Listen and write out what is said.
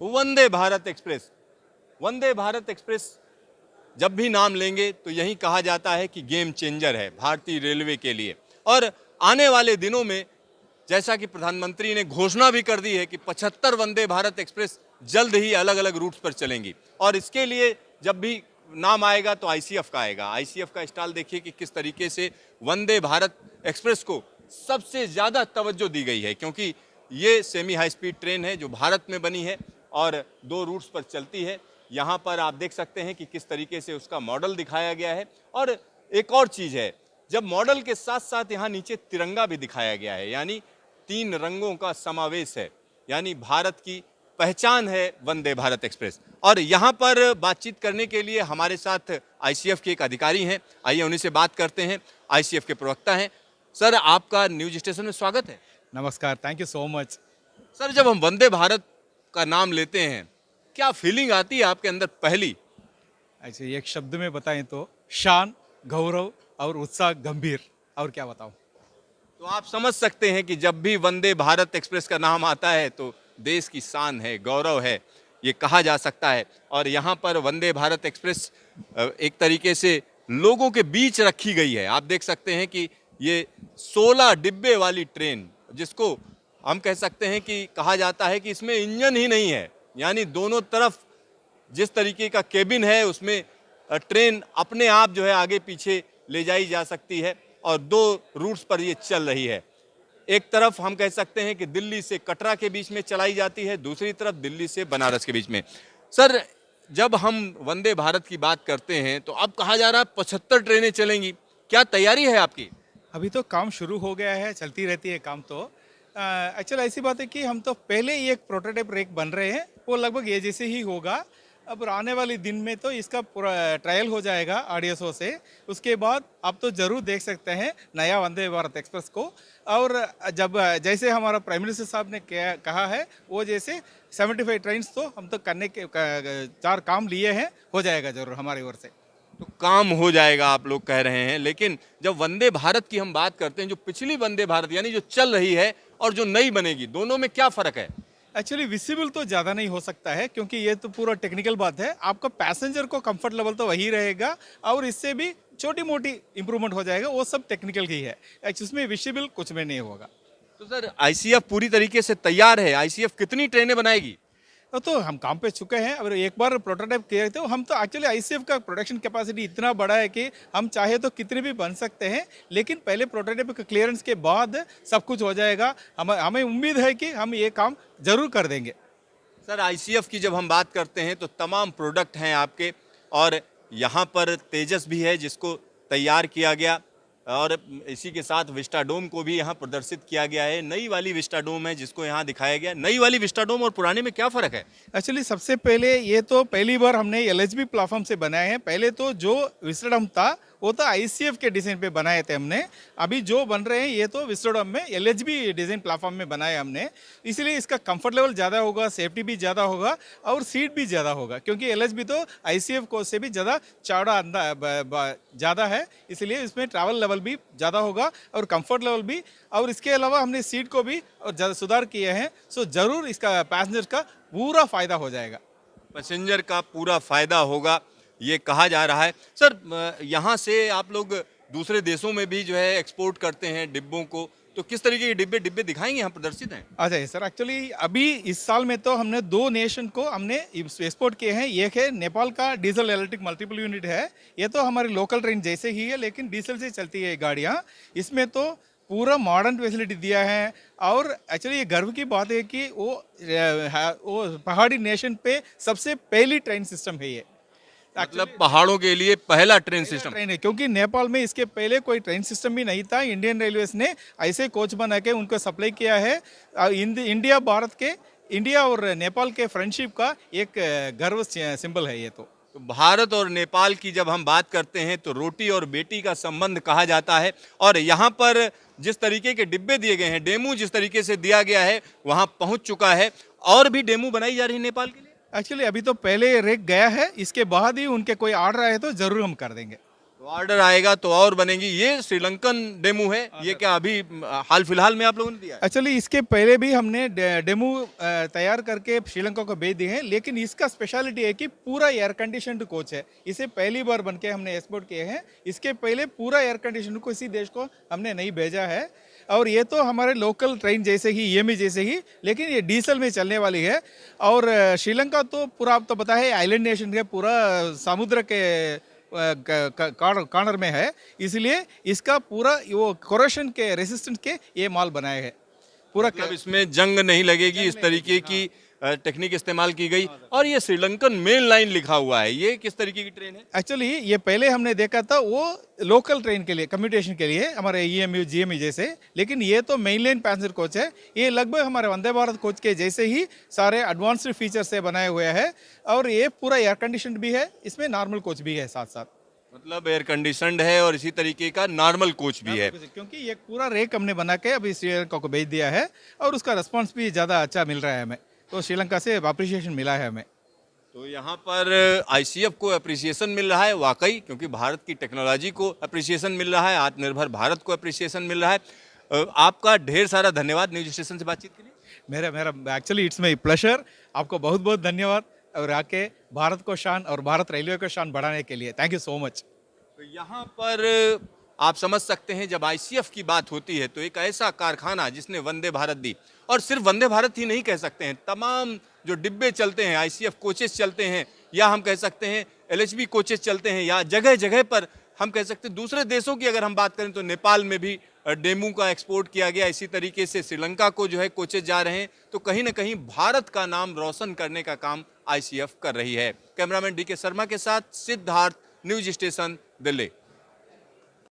Vande Bharat express. Vande Bharat express जब भी नाम लेंगे तो यही कहा जाता है कि गेम चेंजर है भारतीय रेलवे के लिए। और आने वाले दिनों में जैसा कि प्रधानमंत्री ने घोषणा भी कर दी है कि 75 वंदे भारत एक्सप्रेस जल्द ही अलग अलग रूट्स पर चलेंगी। और इसके लिए जब भी नाम आएगा तो आईसीएफ का आएगा। आईसीएफ का स्टॉल देखिए कि किस तरीके से वंदे भारत एक्सप्रेस को सबसे ज़्यादा तवज्जो दी गई है, क्योंकि ये सेमी हाई स्पीड ट्रेन है जो भारत में बनी है और 2 रूट्स पर चलती है। यहाँ पर आप देख सकते हैं कि किस तरीके से उसका मॉडल दिखाया गया है। और एक और चीज़ है, जब मॉडल के साथ साथ यहाँ नीचे तिरंगा भी दिखाया गया है, यानी 3 रंगों का समावेश है, यानी भारत की पहचान है वंदे भारत एक्सप्रेस। और यहाँ पर बातचीत करने के लिए हमारे साथ आईसीएफ के एक अधिकारी हैं, आइए उन्हीं से बात करते हैं। आईसीएफ के प्रवक्ता हैं। सर, आपका न्यूज स्टेशन में स्वागत है। नमस्कार, thank you so much. Sir, जब हम वंदे भारत का नाम लेते हैं, क्या फीलिंग आती है आपके अंदर पहली? अच्छा, एक शब्द में बताएं तो शान, गौरव और उत्साह, गंभीर, और क्या बताऊं। तो आप समझ सकते हैं कि जब भी वंदे भारत एक्सप्रेस का नाम आता है तो देश की शान है, गौरव है, ये कहा जा सकता है। और यहाँ पर वंदे भारत एक्सप्रेस एक तरीके से लोगों के बीच रखी गई है। आप देख सकते हैं कि ये 16 डिब्बे वाली ट्रेन, जिसको हम कह सकते हैं कि कहा जाता है कि इसमें इंजन ही नहीं है, यानी दोनों तरफ जिस तरीके का केबिन है उसमें ट्रेन अपने आप जो है आगे पीछे ले जाई जा सकती है। और 2 रूट्स पर ये चल रही है। एक तरफ हम कह सकते हैं कि दिल्ली से कटरा के बीच में चलाई जाती है, दूसरी तरफ दिल्ली से बनारस के बीच में। सर, जब हम वंदे भारत की बात करते हैं तो अब कहा जा रहा है 75 ट्रेनें चलेंगी, क्या तैयारी है आपकी? अभी तो काम शुरू हो गया है, चलती रहती है काम तो। एक्चुअली ऐसी बात है कि हम तो पहले ही एक प्रोटोटाइप रेक बन रहे हैं, वो लगभग ये जैसे ही होगा। अब आने वाले दिन में तो इसका पूरा ट्रायल हो जाएगा आरडीएसओ से। उसके बाद आप तो ज़रूर देख सकते हैं नया वंदे भारत एक्सप्रेस को। और जब जैसे हमारा प्राइम मिनिस्टर साहब ने कहा है, वो जैसे 75 ट्रेन तो हम तो करने के 4 काम लिए हैं, हो जाएगा ज़रूर हमारी ओर से। तो काम हो जाएगा आप लोग कह रहे हैं, लेकिन जब वंदे भारत की हम बात करते हैं, जो पिछली वंदे भारत यानी जो चल रही है और जो नई बनेगी, दोनों में क्या फ़र्क है? एक्चुअली विजिबल तो ज़्यादा नहीं हो सकता है, क्योंकि ये तो पूरा टेक्निकल बात है। आपका पैसेंजर को कंफर्ट लेवल तो वही रहेगा, और इससे भी छोटी मोटी इंप्रूवमेंट हो जाएगा, वो सब टेक्निकल ही है। एक्चुअली इसमें विजिबल कुछ में नहीं होगा। तो सर, आईसीएफ पूरी तरीके से तैयार है। आईसीएफ कितनी ट्रेनें बनाएगी? तो हम काम पे चुके हैं। और एक बार प्रोटोटाइप किए थे, हम तो एक्चुअली आईसीएफ का प्रोडक्शन कैपेसिटी इतना बड़ा है कि हम चाहे तो कितने भी बन सकते हैं, लेकिन पहले प्रोटोटाइप का क्लियरेंस के बाद सब कुछ हो जाएगा। हमें उम्मीद है कि हम ये काम जरूर कर देंगे। सर, आईसीएफ की जब हम बात करते हैं तो तमाम प्रोडक्ट हैं आपके, और यहाँ पर तेजस भी है जिसको तैयार किया गया, और इसी के साथ विस्टाडोम को भी यहाँ प्रदर्शित किया गया है। नई वाली विस्टाडोम है जिसको यहाँ दिखाया गया। नई वाली विस्टाडोम और पुराने में क्या फ़र्क है? एक्चुअली सबसे पहले ये तो पहली बार हमने एलएचबी प्लेटफॉर्म से बनाए हैं। पहले तो जो विस्टाडोम था वो तो आईसीएफ के डिज़ाइन पे बनाए थे हमने। अभी जो बन रहे हैं ये तो विस्टाडोम में एलएचबी डिज़ाइन प्लेटफॉर्म में बनाए हमने। इसलिए इसका कंफर्ट लेवल ज़्यादा होगा, सेफ्टी भी ज़्यादा होगा और सीट भी ज़्यादा होगा, क्योंकि एलएचबी तो आईसीएफ को से भी ज़्यादा चौड़ा ज़्यादा है, इसलिए इसमें ट्रैवल लेवल भी ज़्यादा होगा और कंफर्ट लेवल भी। और इसके अलावा हमने सीट को भी और ज़्यादा सुधार किए हैं। सो ज़रूर इसका पैसेंजर का पूरा फ़ायदा हो जाएगा। पैसेंजर का पूरा फ़ायदा होगा, ये कहा जा रहा है। सर, यहाँ से आप लोग दूसरे देशों में भी जो है एक्सपोर्ट करते हैं डिब्बों को, तो किस तरीके के डिब्बे दिखाएंगे, यहाँ प्रदर्शित हैं? अच्छा सर, एक्चुअली अभी इस साल में तो हमने 2 नेशन को हमने एक्सपोर्ट किए हैं। एक है नेपाल का डीजल इलेक्ट्रिक मल्टीपल यूनिट है। ये तो हमारी लोकल ट्रेन जैसे ही है, लेकिन डीजल से चलती है गाड़ियाँ। इसमें तो पूरा मॉडर्न फैसिलिटी दिया है। और एक्चुअली ये गर्व की बात है कि वो पहाड़ी नेशन पे सबसे पहली ट्रेन सिस्टम है ये। मतलब पहाड़ों के लिए पहला ट्रेन सिस्टम ट्रेन है, क्योंकि नेपाल में इसके पहले कोई ट्रेन सिस्टम भी नहीं था। इंडियन रेलवेज ने ऐसे कोच बना के उनको सप्लाई किया है। इंडिया और नेपाल के फ्रेंडशिप का एक गर्व सिंबल है ये तो। भारत और नेपाल की जब हम बात करते हैं तो रोटी और बेटी का संबंध कहा जाता है। और यहाँ पर जिस तरीके के डिब्बे दिए गए हैं, डेमू जिस तरीके से दिया गया है, वहाँ पहुँच चुका है। और भी डेमू बनाई जा रही है नेपाल के लिए? एक्चुअली अभी तो पहले रेक गया है, इसके बाद ही उनके कोई ऑर्डर आए तो ज़रूर हम कर देंगे। तो तो ऑर्डर आएगा तो और बनेगी। ये श्रीलंकन डेमू है, ये क्या अभी हाल फिलहाल में आप लोगों ने दिया है? एक्चुअली इसके पहले भी हमने डेमो तैयार करके श्रीलंका को भेज दिए हैं, लेकिन इसका स्पेशलिटी है कि पूरा एयर कंडीशनड कोच है। इसे पहली बार बन के हमने एक्सपोर्ट किए हैं। इसके पहले पूरा एयर कंडीशनड किसी देश को हमने नहीं भेजा है। और ये तो हमारे लोकल ट्रेन जैसे ही, ईएमई जैसे ही, लेकिन ये डीजल में चलने वाली है। और श्रीलंका तो पूरा आपको पता है आइलैंड नेशन है, पूरा समुद्र के कॉर्नर में है, इसलिए इसका पूरा वो कोरोशन के रेसिस्टेंस के ये माल बनाए हैं पूरा। मतलब इसमें जंग नहीं लगेगी, इस तरीके की टेक्निक इस्तेमाल की गई। और ये श्रीलंकन मेन लाइन लिखा हुआ है, ये किस तरीके की ट्रेन है? एक्चुअली ये पहले हमने देखा था वो लोकल ट्रेन के लिए, कम्यूटेशन के लिए, हमारे ईएमयू जीएमई जैसे, लेकिन ये तो मेन लाइन पैसेंजर कोच है। ये लगभग हमारे वंदे भारत कोच के जैसे ही सारे एडवांस्ड फीचर से बनाए हुए हैं। और ये पूरा एयर कंडीशन भी है, इसमें नॉर्मल कोच भी है साथ साथ। मतलब एयर कंडीशनड है और इसी तरीके का नॉर्मल कोच भी है। क्योंकि ये पूरा रेक हमने बना के अभी श्रीलंका को भेज दिया है और उसका रिस्पॉन्स भी ज़्यादा अच्छा मिल रहा है हमें, तो श्रीलंका से अप्रिसिएशन मिला है हमें। तो यहाँ पर आईसीएफ को अप्रिसिएशन मिल रहा है वाकई, क्योंकि भारत की टेक्नोलॉजी को अप्रिसिएशन मिल रहा है, आत्मनिर्भर भारत को अप्रिसिएशन मिल रहा है। आपका ढेर सारा धन्यवाद न्यूज स्टेशन से बातचीत के लिए। मेरा एक्चुअली इट्स माई प्लेजर। आपको बहुत बहुत धन्यवाद और आके भारत को शान और भारत रेलवे को शान बढ़ाने के लिए थैंक यू सो मच। तो यहाँ पर आप समझ सकते हैं, जब आईसीएफ की बात होती है तो एक ऐसा कारखाना जिसने वंदे भारत दी, और सिर्फ वंदे भारत ही नहीं कह सकते हैं, तमाम जो डिब्बे चलते हैं, आईसीएफ कोचेस चलते हैं, या हम कह सकते हैं एलएचबी कोचेस चलते हैं, या जगह जगह पर हम कह सकते हैं दूसरे देशों की अगर हम बात करें तो नेपाल में भी डेमू का एक्सपोर्ट किया गया, इसी तरीके से श्रीलंका को जो है कोचेस जा रहे हैं। तो कहीं ना कहीं भारत का नाम रोशन करने का काम आईसीएफ कर रही है। कैमरामैन डीके शर्मा के साथ सिद्धार्थ, न्यूज स्टेशन दिल्ली।